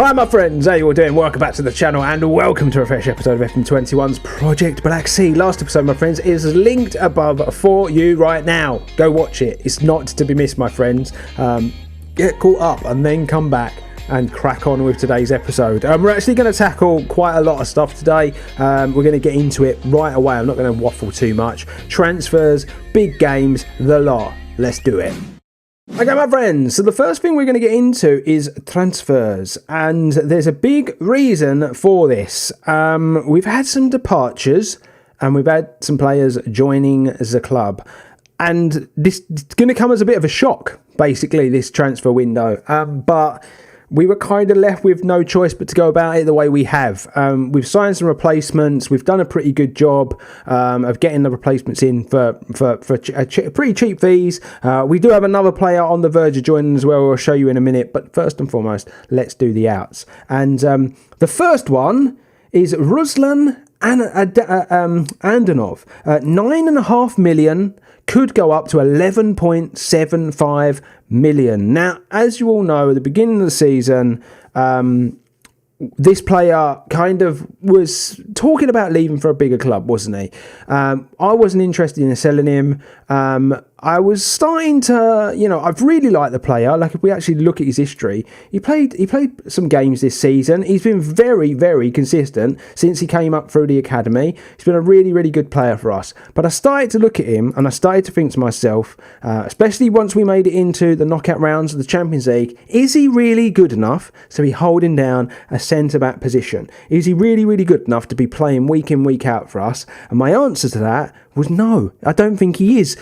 Hi my friends, how you all doing? Welcome back to the channel and welcome to a fresh episode of FM21's Project Black Sea. Last episode, my friends, is linked above for you right now. Go watch it. It's not to be missed, my friends. Get caught up and then come back and crack on with today's episode. We're actually going to tackle quite a lot of stuff today. We're going to get into it right away. I'm not going to waffle too much. Transfers, big games, the lot. Let's do it. Okay, my friends, so the first thing we're going to get into is transfers, and there's a big reason for this. We've had some departures, and we've had some players joining the club, and this is going to come as a bit of a shock, basically, this transfer window, but we were kind of left with no choice but to go about it the way we have. We've signed some replacements. We've done a pretty good job of getting the replacements in for pretty cheap fees. We do have another player on the verge of joining as well. I'll show you in a minute. But first and foremost, let's do the outs. And the first one is Ruslan Kostov. 9.5 million. Could go up to 11.75 million. Now, as you all know, at the beginning of the season, this player kind of was talking about leaving for a bigger club, wasn't he? I wasn't interested in selling him. I was starting to, I've really liked the player. Like, if we actually look at his history, he played some games this season. He's been very, very consistent since he came up through the academy. He's been a really, really good player for us. But I started to look at him and I started to think to myself, especially once we made it into the knockout rounds of the Champions League, is he really good enough to be holding down a centre-back position? Is he really, really good enough to be playing week in, week out for us? And my answer to that was no, I don't think he is.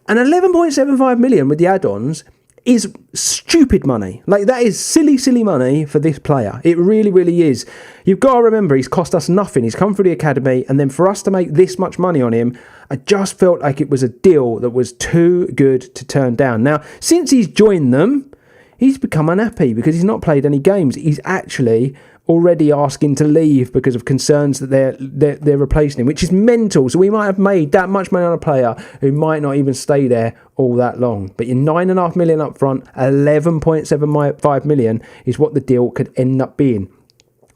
And 11.75 million with the add-ons is stupid money. Like, that is silly, silly money for this player. It really, really is. You've got to remember, he's cost us nothing. He's come through the academy, and then for us to make this much money on him, I just felt like it was a deal that was too good to turn down. Now, since he's joined them, he's become unhappy because he's not played any games. He's actually already asking to leave because of concerns that they're replacing him, which is mental. So we might have made that much money on a player who might not even stay there all that long. But your 9.5 million up front, 11.75 million is what the deal could end up being.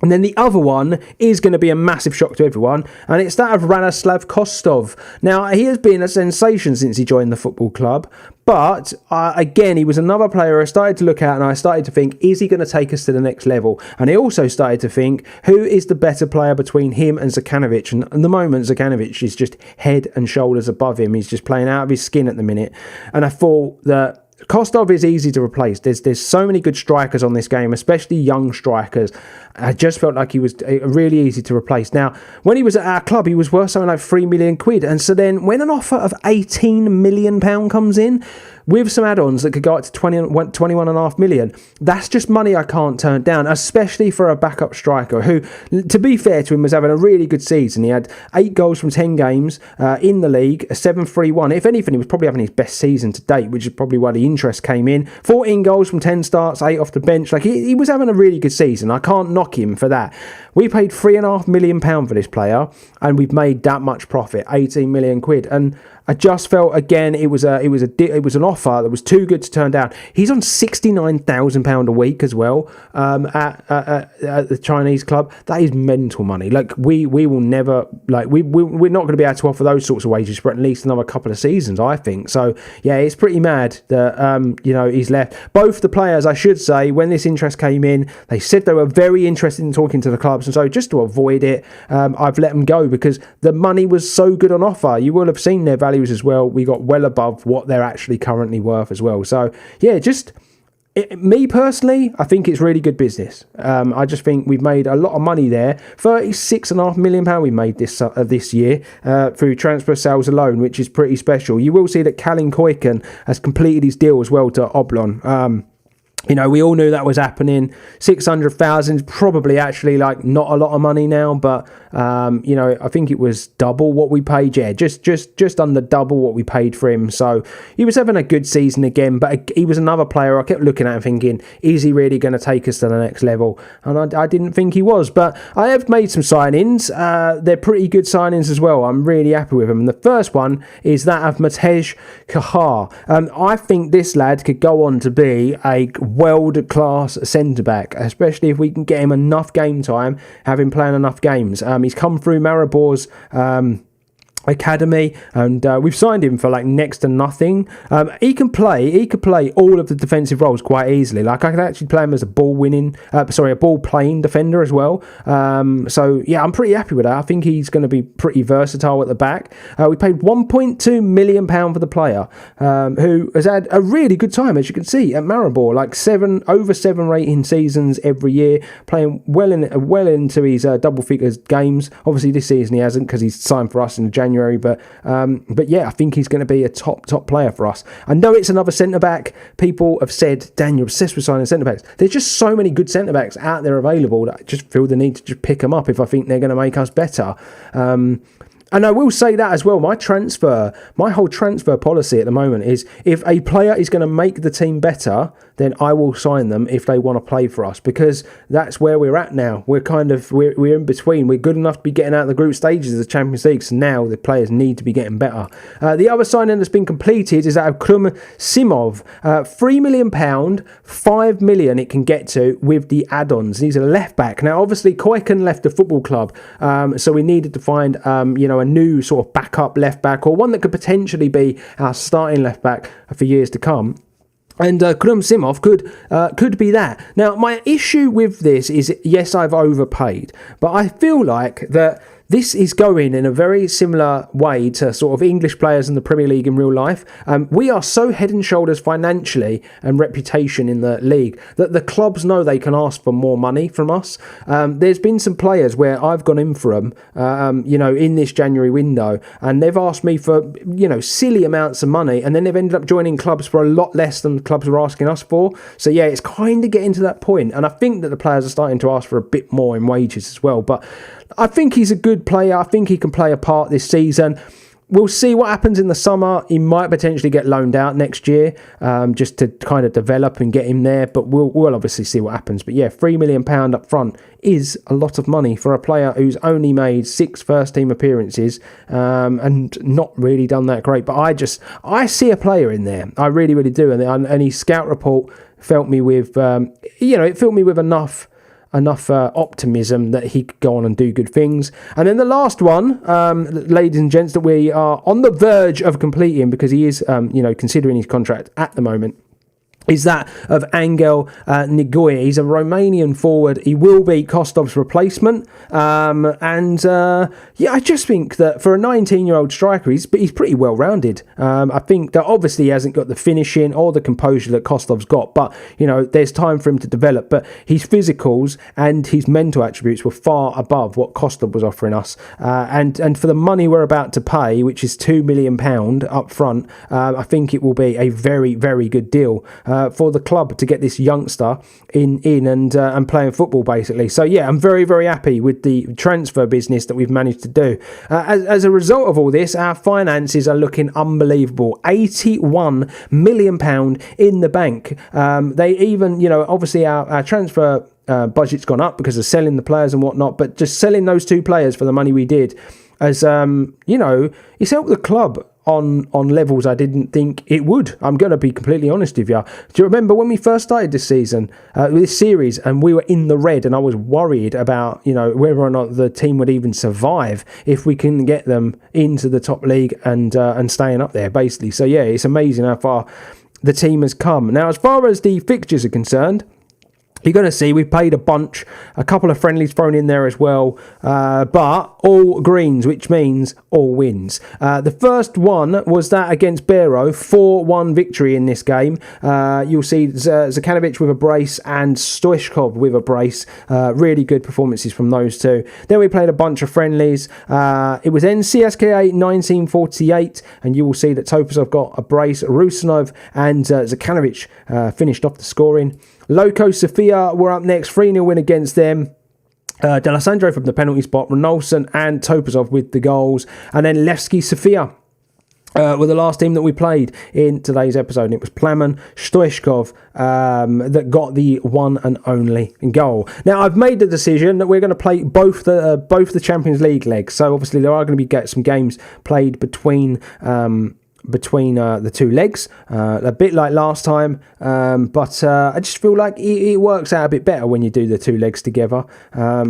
And then the other one is going to be a massive shock to everyone, and it's that of Ruslan Kostov. Now, he has been a sensation since he joined the football club, but again, he was another player I started to look at, and I started to think, is he going to take us to the next level? And I also started to think, who is the better player between him and Zekanovic? And at the moment, Zekanovic is just head and shoulders above him. He's just playing out of his skin at the minute. And I thought that Kostov is easy to replace. There's so many good strikers on this game, especially young strikers. I just felt like he was really easy to replace. Now, when he was at our club, he was worth something like 3 million quid. And so then when an offer of 18 million pound comes in, with some add-ons that could go up to 21.5 million, that's just money I can't turn down, especially for a backup striker who, to be fair to him, was having a really good season. He had 8 goals from 10 games in the league, a 7-3-1. If anything, he was probably having his best season to date, which is probably why the interest came in. 14 goals from 10 starts, 8 off the bench. Like, he was having a really good season. I can't knock him for that. We paid £3.5 million for this player, and we've made that much profit, 18 million quid. And I just felt, again, it was an offer that was too good to turn down. He's on £69,000 a week as well at the Chinese club. That is mental money. Like, we will never, like, we're not going to be able to offer those sorts of wages for at least another couple of seasons, I think. So yeah, it's pretty mad that he's left. Both the players, I should say, when this interest came in, they said they were very interested in talking to the clubs, and so just to avoid it, I've let them go because the money was so good on offer. You will have seen their values as well. We got well above what they're actually currently worth as well. So yeah, me personally, I think it's really good business. I just think we've made a lot of money there. £36.5 million we made this year through transfer sales alone, which is pretty special. You will see that Kalin Koiken has completed his deal as well to Oblon. We all knew that was happening. 600,000, probably actually like not a lot of money now, but I think it was double what we paid. Yeah, just under double what we paid for him. So he was having a good season again, but he was another player I kept looking at and thinking, is he really going to take us to the next level? And I didn't think he was, but I have made some signings. They're pretty good signings as well. I'm really happy with them. And the first one is that of Matej Kaa. I think this lad could go on to be a world-class centre-back, especially if we can get him enough game time, have him playing enough games. He's come through Maribor's academy, and we've signed him for like next to nothing. He could play all of the defensive roles quite easily. Like, I could actually play him as a ball playing defender as well. So yeah, I'm pretty happy with that. I think he's going to be pretty versatile at the back. We paid £1.2 million for the player, who has had a really good time, as you can see, at Maribor. Like over 7 rating seasons every year, playing well into his double figures games. Obviously this season he hasn't, because he's signed for us in January. But yeah, I think he's going to be a top player for us. I know it's another centre-back. People have said, Dan, you're obsessed with signing centre-backs. There's just so many good centre-backs out there available that I just feel the need to just pick them up if I think they're going to make us better. And I will say that as well, my whole transfer policy at the moment is, if a player is going to make the team better, then I will sign them if they want to play for us, because that's where we're at now. We're in between. We're good enough to be getting out of the group stages of the Champions League, so now the players need to be getting better. The other signing that's been completed is that of Simov, £3 million, £5 million it can get to with the add-ons. He's a left back. Now, obviously, Koiken left the football club, so we needed to find a new sort of backup left back, or one that could potentially be our starting left back for years to come. And Krum Simov could be that. Now, my issue with this is, yes, I've overpaid, but I feel like that this is going in a very similar way to sort of English players in the Premier League in real life. We are so head and shoulders financially and reputation in the league that the clubs know they can ask for more money from us. There's been some players where I've gone in for them, in this January window, and they've asked me for, silly amounts of money, and then they've ended up joining clubs for a lot less than the clubs were asking us for. So yeah, it's kind of getting to that point, and I think that the players are starting to ask for a bit more in wages as well. But I think he's a good player. I think he can play a part this season. We'll see what happens in the summer. He might potentially get loaned out next year, just to kind of develop and get him there. But we'll obviously see what happens. But yeah, £3 million up front is a lot of money for a player who's only made 6 first-team appearances, and not really done that great. But I see a player in there. I really, really do. And his scout report filled me with, it filled me with enough optimism that he could go on and do good things. And then the last one, ladies and gents, that we are on the verge of completing, because he is, considering his contract at the moment, is that of Angel Nigoye. He's a Romanian forward. He will be Kostov's replacement. I just think that for a 19-year-old striker, he's pretty well-rounded. I think that obviously he hasn't got the finishing or the composure that Kostov's got, but, there's time for him to develop. But his physicals and his mental attributes were far above what Kostov was offering us. And for the money we're about to pay, which is £2 million up front, I think it will be a very, very good deal for the club to get this youngster in and playing football, basically. So yeah, I'm very, very happy with the transfer business that we've managed to do. As a result of all this, our finances are looking unbelievable. £81 million in the bank. They even, obviously our transfer budget's gone up because of selling the players and whatnot, but just selling those 2 players for the money we did it's helped the club on levels I didn't think it would. I'm going to be completely honest with you. Do you remember when we first started this season, this series, and we were in the red, and I was worried about, whether or not the team would even survive if we can get them into the top league and staying up there, basically. So yeah, it's amazing how far the team has come. Now, as far as the fixtures are concerned, you're going to see we've played a couple of friendlies thrown in there as well, but all greens, which means all wins. The first one was that against Bero, 4-1 victory in this game. You'll see Zakanovic with a brace and Stoichkov with a brace. Really good performances from those two. Then we played a bunch of friendlies. It was NCSKA 1948, and you will see that Topazov got a brace. Rusanov and Zakanovic finished off the scoring. Loco Sofia were up next, 3-0 win against them. D'Alessandro from the penalty spot, Ronaldson and Topazov with the goals. And then Levski Sofia were the last team that we played in today's episode. And it was Plamen Stoichkov that got the one and only goal. Now, I've made the decision that we're going to play both the Champions League legs. So obviously there are going to be some games played between between the two legs, a bit like last time, but I just feel like it works out a bit better when you do the two legs together,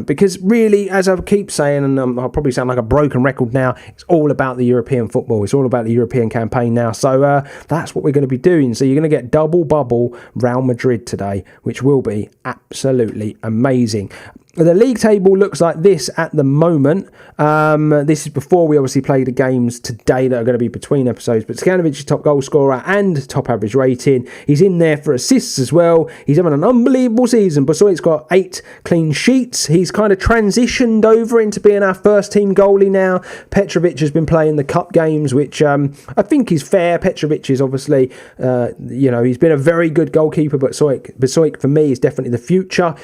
because really, as I keep saying, and I'll probably sound like a broken record now, it's all about the European football, it's all about the European campaign now, so that's what we're going to be doing. So you're going to get double bubble Real Madrid today, which will be absolutely amazing. The league table looks like this at the moment. This is before we obviously play the games today that are going to be between episodes. But Scandinavianz is top goal scorer and top average rating. He's in there for assists as well. He's having an unbelievable season. Bosoic's got 8 clean sheets. He's kind of transitioned over into being our first team goalie now. Petrovic has been playing the cup games, which I think is fair. Petrovic is obviously, he's been a very good goalkeeper, but Bosoic for me is definitely the future.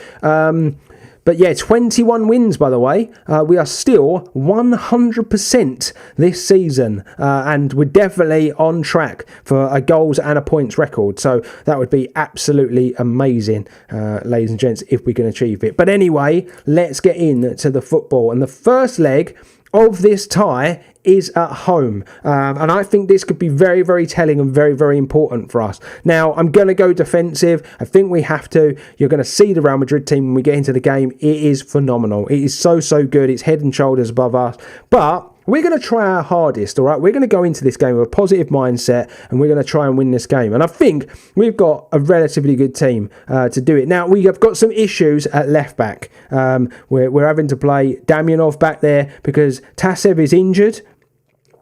But yeah, 21 wins, by the way. We are still 100% this season. And we're definitely on track for a goals and a points record. So that would be absolutely amazing, ladies and gents, if we can achieve it. But anyway, let's get into the football. And the first leg of this tie is at home, and I think this could be very, very telling and very, very important for us. Now, I'm going to go defensive. I think we have to. You're going to see the Real Madrid team when we get into the game. It is phenomenal. It is so, so good. It's head and shoulders above us. But we're going to try our hardest, all right? We're going to go into this game with a positive mindset, and we're going to try and win this game. And I think we've got a relatively good team to do it. Now, we have got some issues at left back. We're having to play Damianov back there because Tasev is injured.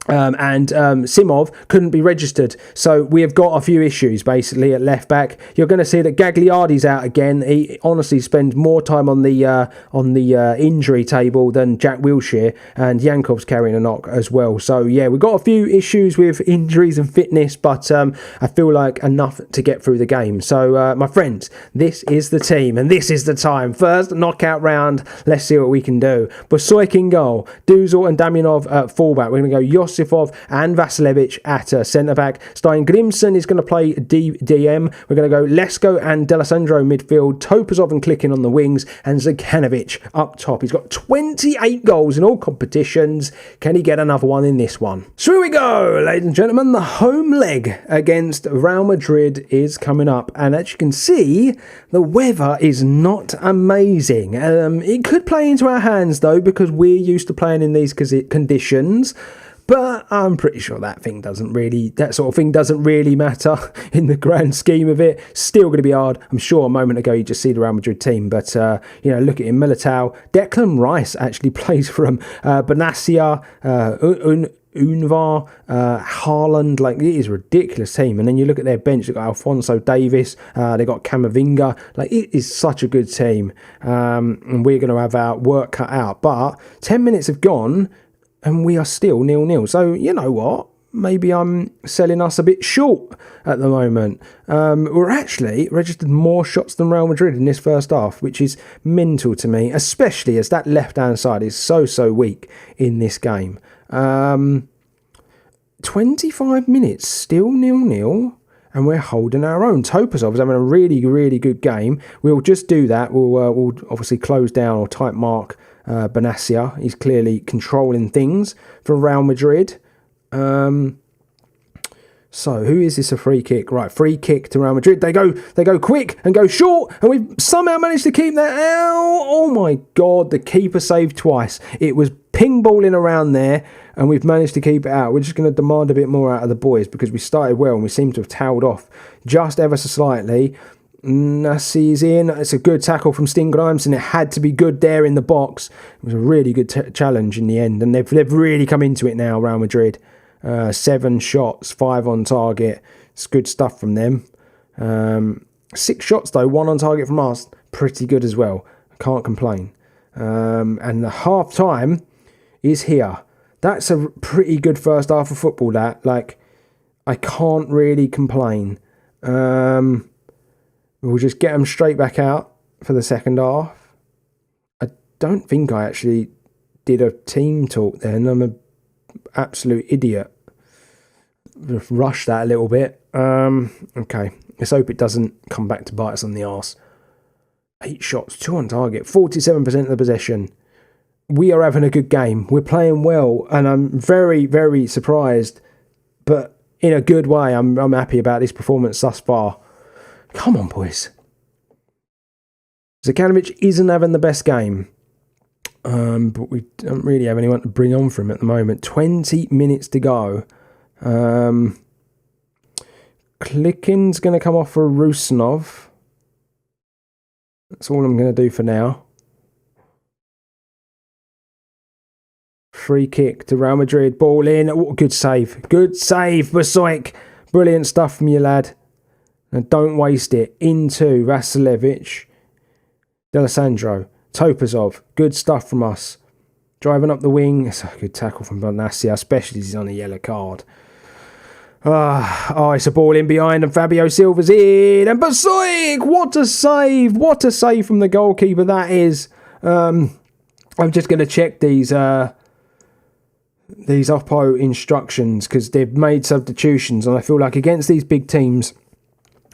And Simov couldn't be registered. So we have got a few issues, basically, at left-back. You're going to see that Gagliardi's out again. He honestly spends more time on the injury table than Jack Wilshere, and Yankov's carrying a knock as well. So, yeah, we've got a few issues with injuries and fitness, but I feel like enough to get through the game. So, my friends, this is the team, and this is the time. First knockout round. Let's see what we can do. Bosoic in goal. Duzel and Damianov at fullback. We're going to go Josifov and Vasilevich at centre-back. Stein Grimson is going to play DM. We're going to go Lesko and D'Alessandro midfield. Topazov and Clicking on the wings. And Zakanovic up top. He's got 28 goals in all competitions. Can he get another one in this one? So here we go, ladies and gentlemen. The home leg against Real Madrid is coming up. And as you can see, the weather is not amazing. It could play into our hands, though, because we're used to playing in these conditions. But I'm pretty sure that sort of thing doesn't really matter in the grand scheme of it. Still going to be hard. I'm sure a moment ago you just see the Real Madrid team, but look at him, Militao. Declan Rice actually plays for him. Benacia, Unvar, Haaland, like, it is a ridiculous team. And then you look at their bench, they've got Alphonso Davies, they've got Camavinga. Like, it is such a good team. And we're going to have our work cut out. But 10 minutes have gone, and we are still 0-0. So, you know what? Maybe I'm selling us a bit short at the moment. We're actually registered more shots than Real Madrid in this first half, which is mental to me, especially as that left-hand side is so, so weak in this game. 25 minutes, still 0-0. And we're holding our own. Topazov is having a really, really good game. We'll just do that. We'll obviously close down or type mark Benacia. He's clearly controlling things for Real Madrid. So who is this a free kick? Right, free kick to Real Madrid. They go quick and go short, and we've somehow managed to keep that out. Oh my God, the keeper saved twice. It was ping balling around there, and we've managed to keep it out. We're just going to demand a bit more out of the boys because we started well and we seem to have towed off just ever so slightly. Nassi's in. It's a good tackle from Sting Grimes, and it had to be good there in the box. It was a really good challenge in the end, and they've really come into it now, Real Madrid. 7 shots, 5 on target. It's good stuff from them. 6 shots though, 1 on target from us. Pretty good as well. Can't complain. And the half time is here. That's a pretty good first half of football. That, like, I can't really complain. We'll just get them straight back out for the second half. I don't think I actually did a team talk then. I'm an absolute idiot. Just rushed that a little bit. Okay. Let's hope it doesn't come back to bite us on the arse. 8 shots, 2 on target, 47% of the possession. We are having a good game. We're playing well, and I'm very, very surprised. But in a good way. I'm happy about this performance thus far. Come on, boys. Zekanovic isn't having the best game. But we don't really have anyone to bring on for him at the moment. 20 minutes to go. Klicken's going to come off for Rusnov. That's all I'm going to do for now. Free kick to Real Madrid. Ball in. Oh, good save. Good save, Bosoik. Brilliant stuff from you, lad. And don't waste it. Into Vasilevich. D'Alessandro. Topazov. Good stuff from us. Driving up the wing. It's a good tackle from Bonacia, especially as he's on a yellow card. It's a ball in behind and Fabio Silva's in. And Bosoik! What a save! What a save from the goalkeeper that is. I'm just going to check these Oppo instructions because they've made substitutions, and I feel like against these big teams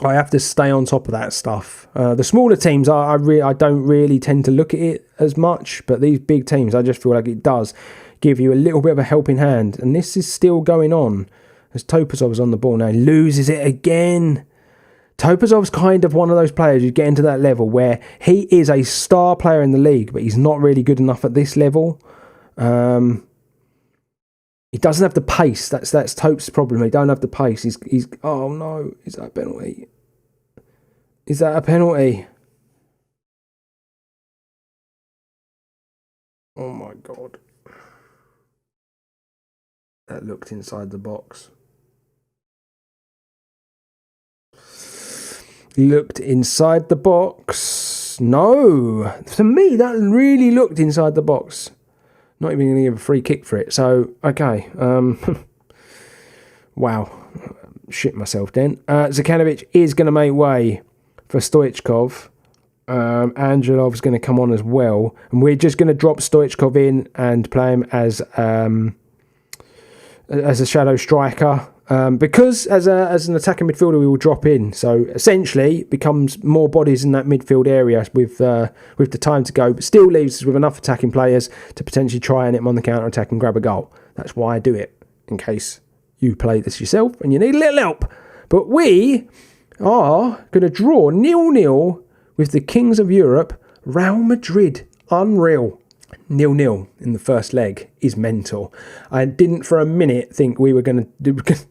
I have to stay on top of that stuff. The smaller teams I don't really tend to look at it as much, but these big teams I just feel like it does give you a little bit of a helping hand, and this is still going on as Topazov is on the ball now. He loses it again. Topazov's kind of one of those players who get into that level where he is a star player in the league, but he's not really good enough at this level. He doesn't have the pace. That's Tope's problem. He don't have the pace. He's. Oh no! Is that a penalty? Is that a penalty? Oh my god! That looked inside the box. Looked inside the box. No, to me that really looked inside the box. Not even going to give a free kick for it. So, okay. Wow. Shit myself then. Zekanovic is going to make way for Stoichkov. Angelov's going to come on as well. And we're just going to drop Stoichkov in and play him as a shadow striker. Because as an attacking midfielder we will drop in, so essentially it becomes more bodies in that midfield area with the time to go, but still leaves us with enough attacking players to potentially try and hit him on the counter attack and grab a goal. That's why I do it, in case you play this yourself and you need a little help. But we are going to draw 0-0 with the Kings of Europe, Real Madrid. Unreal. 0-0 in the first leg is mental. I didn't for a minute think we were going to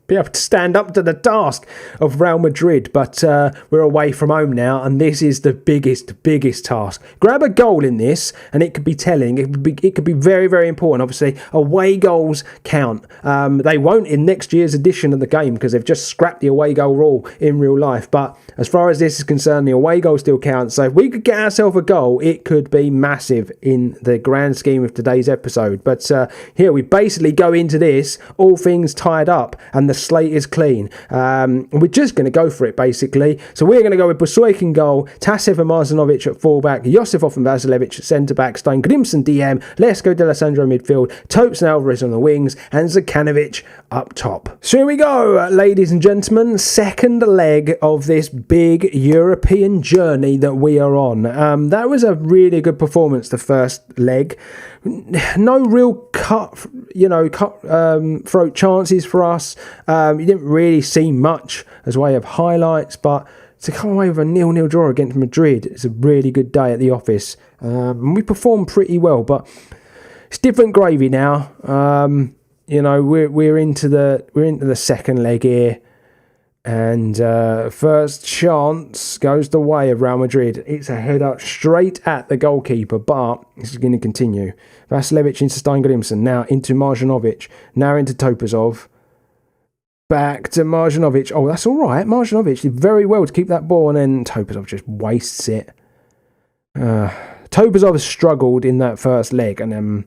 be able to stand up to the task of Real Madrid, but we're away from home now, and this is the biggest task. Grab a goal in this, and it could be telling. It could be very, very important. Obviously, away goals count. They won't in next year's edition of the game because they've just scrapped the away goal rule in real life. But as far as this is concerned, the away goal still counts. So if we could get ourselves a goal, it could be massive in the grand scheme of today's episode. But here we basically go into this, all things tied up, and the slate is clean. We're just going to go for it, basically. So we're going to go with Bosoik in goal, Tasev and Marzanovic at fullback, Josifov and Vasilevich at centre-back, Stein Grimson DM, Lesko D'Alessandro midfield, Topes and Alvarez on the wings, and Zekanovic up top. So here we go, ladies and gentlemen, second leg of this big European journey that we are on. That was a really good performance, the first leg. No real cutthroat chances for us. You didn't really see much as way of highlights, but to come away with a 0-0 draw against Madrid, it's a really good day at the office. We performed pretty well, but it's different gravy now. We're into the second leg here. And first chance goes the way of Real Madrid. It's a header straight at the goalkeeper, but this is going to continue. Vasilevich into Stein Grimson, now into Marzanovic, now into Topazov. Back to Marzanovic. Oh, that's all right. Marzanovic did very well to keep that ball, and then Topazov just wastes it. Topazov struggled in that first leg, and a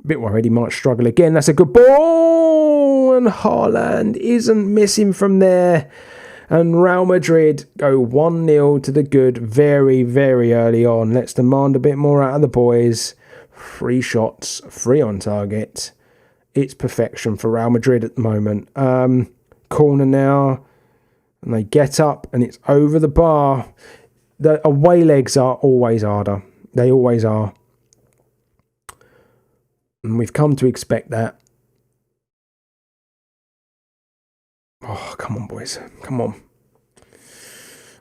bit worried he might struggle again. That's a good ball, and Haaland isn't missing from there. And Real Madrid go 1-0 to the good very, very early on. Let's demand a bit more out of the boys. 3 shots, 3 on target. It's perfection for Real Madrid at the moment. Corner now, and they get up, and it's over the bar. The away legs are always harder. They always are. And we've come to expect that. Oh, come on, boys. Come on.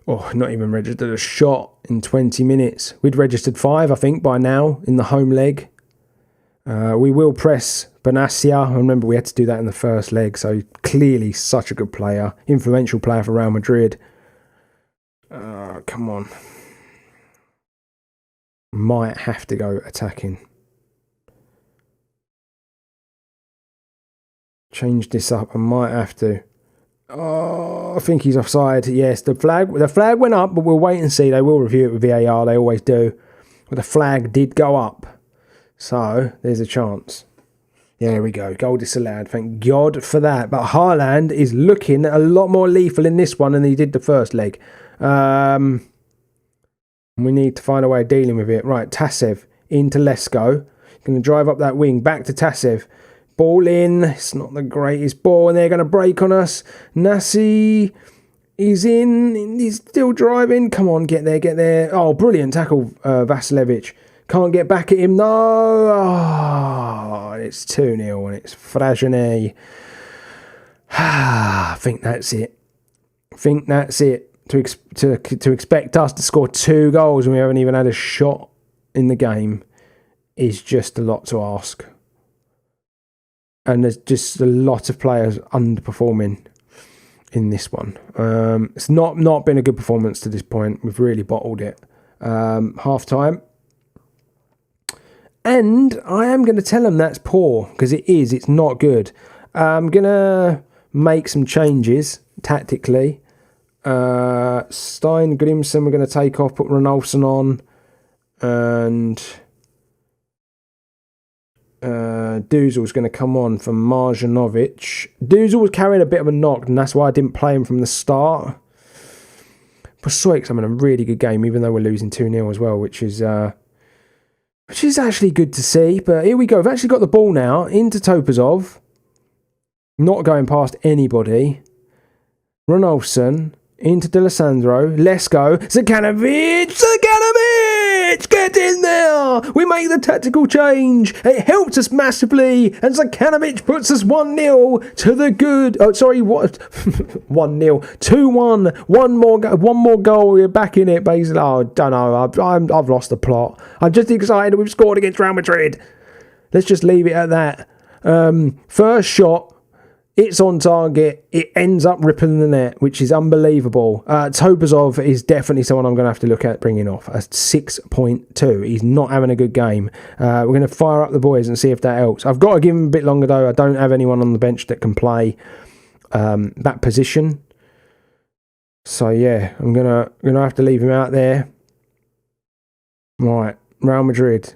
Oh, not even registered a shot in 20 minutes. We'd registered 5, I think, by now in the home leg. We will press Benassia. I remember we had to do that in the first leg, so clearly such a good player. Influential player for Real Madrid. Come on. Might have to go attacking. Change this up. I might have to. Oh, I think he's offside. Yes, the flag went up, but we'll wait and see. They will review it with VAR. They always do. But the flag did go up. So, there's a chance. Yeah, there we go. Goal disallowed. Thank God for that. But Haaland is looking a lot more lethal in this one than he did the first leg. We need to find a way of dealing with it. Right, Tasev into Lesko. Going to drive up that wing. Back to Tasev. Ball in. It's not the greatest ball, and they're going to break on us. Nasi is in. He's still driving. Come on, get there, get there. Oh, brilliant tackle, Vasilevich. Can't get back at him. No. Oh, it's 2-0, and it's Fragenet. I think that's it. To expect us to score 2 goals when we haven't even had a shot in the game is just a lot to ask. And there's just a lot of players underperforming in this one. It's not been a good performance to this point. We've really bottled it. Half time. And I am going to tell them that's poor, because it is. It's not good. I'm going to make some changes tactically. Stein Grimson we're going to take off, put Ronaldson on. And Duzel's going to come on for Marjanovic. Duzel was carrying a bit of a knock, and that's why I didn't play him from the start. Posoik's having a really good game, even though we're losing 2-0 as well, which is actually good to see. But here we go. We've actually got the ball now into Topazov. Not going past anybody. Ronaldson into D'Alessandro. Let's go. Zekanovic! Get in there! We make the tactical change. It helped us massively. And Zekanovic puts us 1-0 to the good. Oh, sorry, what? 1-0. 2-1. One more goal. We're back in it, basically. Oh, I don't know. I've lost the plot. I'm just excited we've scored against Real Madrid. Let's just leave it at that. First shot. It's on target. It ends up ripping the net, which is unbelievable. Topazov is definitely someone I'm going to have to look at bringing off. A 6.2. He's not having a good game. We're going to fire up the boys and see if that helps. I've got to give him a bit longer, though. I don't have anyone on the bench that can play that position. So, yeah, I'm gonna have to leave him out there. Right, Real Madrid.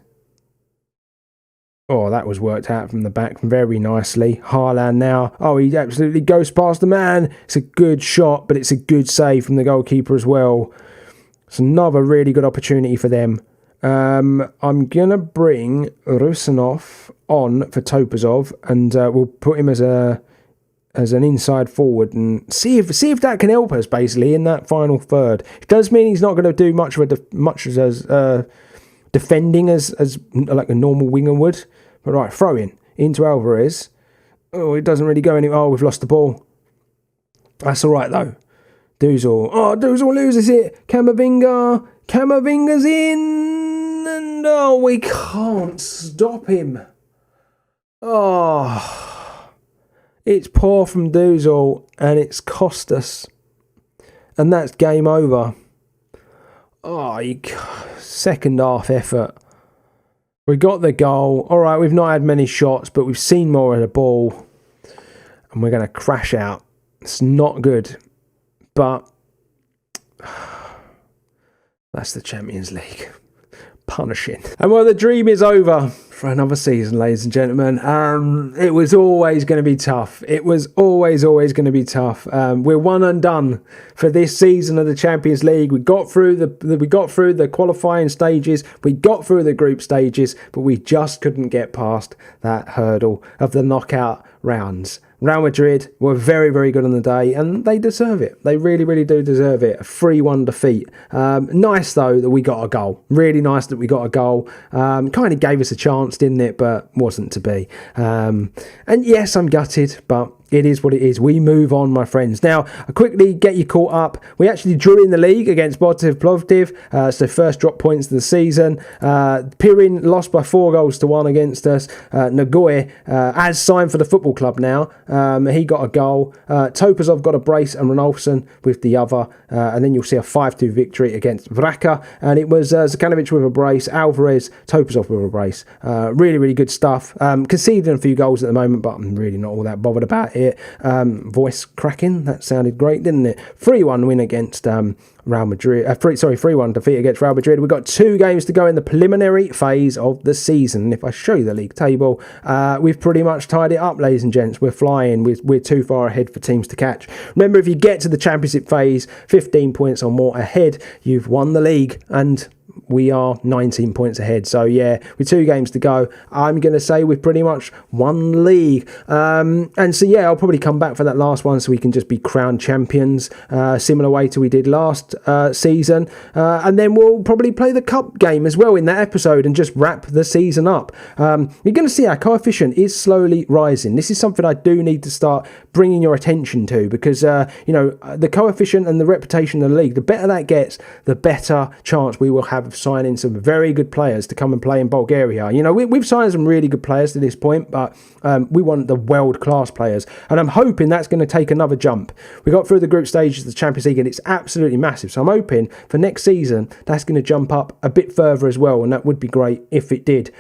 Oh, that was worked out from the back very nicely. Haaland now. Oh, he absolutely goes past the man. It's a good shot, but it's a good save from the goalkeeper as well. It's another really good opportunity for them. I'm going to bring Rusanov on for Topazov, and we'll put him as an inside forward and see if that can help us, basically, in that final third. It does mean he's not going to do much as defending as like a normal winger would. But right, throw in into Alvarez. Oh, it doesn't really go anywhere. Oh, we've lost the ball. That's all right, though. Duzel. Oh, Duzel loses it. Camavinga's in. And oh, we can't stop him. Oh, it's poor from Duzel, and it's cost us. And that's game over. Oh, second half effort. We got the goal. All right, we've not had many shots, but we've seen more of the ball. And we're going to crash out. It's not good. But that's the Champions League. Punishing. And well, the dream is over for another season, ladies and gentlemen. It was always going to be tough. It was always going to be tough. We're one and done for this season of the Champions League. We got through the qualifying stages. We got through the group stages, but we just couldn't get past that hurdle of the knockout rounds. Real Madrid were very, very good on the day, and they deserve it. They really, really do deserve it. A 3-1 defeat. Nice, though, that we got a goal. Really nice that we got a goal. Kind of gave us a chance, didn't it? But wasn't to be. And yes, I'm gutted, but it is what it is. We move on, my friends. Now, I'll quickly get you caught up. We actually drew in the league against Matej Kaa, so first drop points of the season. Pirin lost by 4-1 against us. Nagoy, as signed for the football club now, he got a goal. Topazov got a brace and Renolfsson with the other. And then you'll see a 5-2 victory against Vraka. And it was Zakanovic with a brace, Alvarez, Topazov with a brace. Really, really good stuff. Conceding a few goals at the moment, but I'm really not all that bothered about it. Voice cracking, that sounded great, didn't it? 3-1 win against Real Madrid. 3-1 defeat against Real Madrid. We've got 2 games to go in the preliminary phase of the season. And if I show you the league table, we've pretty much tied it up, ladies and gents. We're flying. We're too far ahead for teams to catch. Remember, if you get to the championship phase, 15 points or more ahead, you've won the league, and we are 19 points ahead. So yeah, with 2 games to go, I'm going to say we've pretty much won the league. And so yeah, I'll probably come back for that last one so we can just be crowned champions, similar way to we did last season. And then we'll probably play the cup game as well in that episode and just wrap the season up. You're going to see our coefficient is slowly rising. This is something I do need to start bringing your attention to, because the coefficient and the reputation of the league, the better that gets, the better chance we will have of signing some very good players to come and play in Bulgaria. We've signed some really good players to this point, but we want the world-class players, and I'm hoping that's going to take another jump. We got through the group stages of the Champions League, and it's absolutely massive, so I'm hoping for next season that's going to jump up a bit further as well, and that would be great if it did.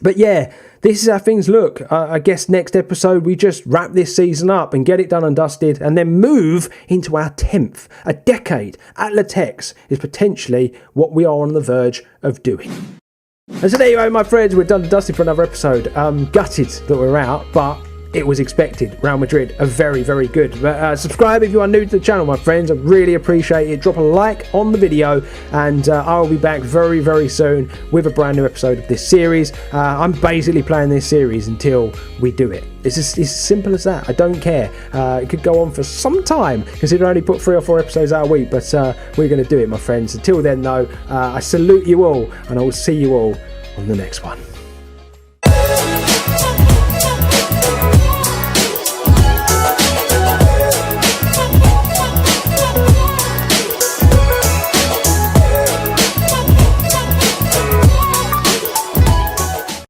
But yeah, this is how things look. I guess next episode we just wrap this season up and get it done and dusted, and then move into our 10th. A decade at Litex is potentially what we are on the verge of doing. And so there you go, my friends. We're done and dusted for another episode. Gutted that we're out, but it was expected. Real Madrid are very, very good. But subscribe if you are new to the channel, my friends. I really appreciate it. Drop a like on the video, and I'll be back very, very soon with a brand new episode of this series. I'm basically playing this series until we do it. It's as simple as that. I don't care. It could go on for some time, considering I only put 3 or 4 episodes out a week, but we're going to do it, my friends. Until then, though, I salute you all, and I will see you all on the next one.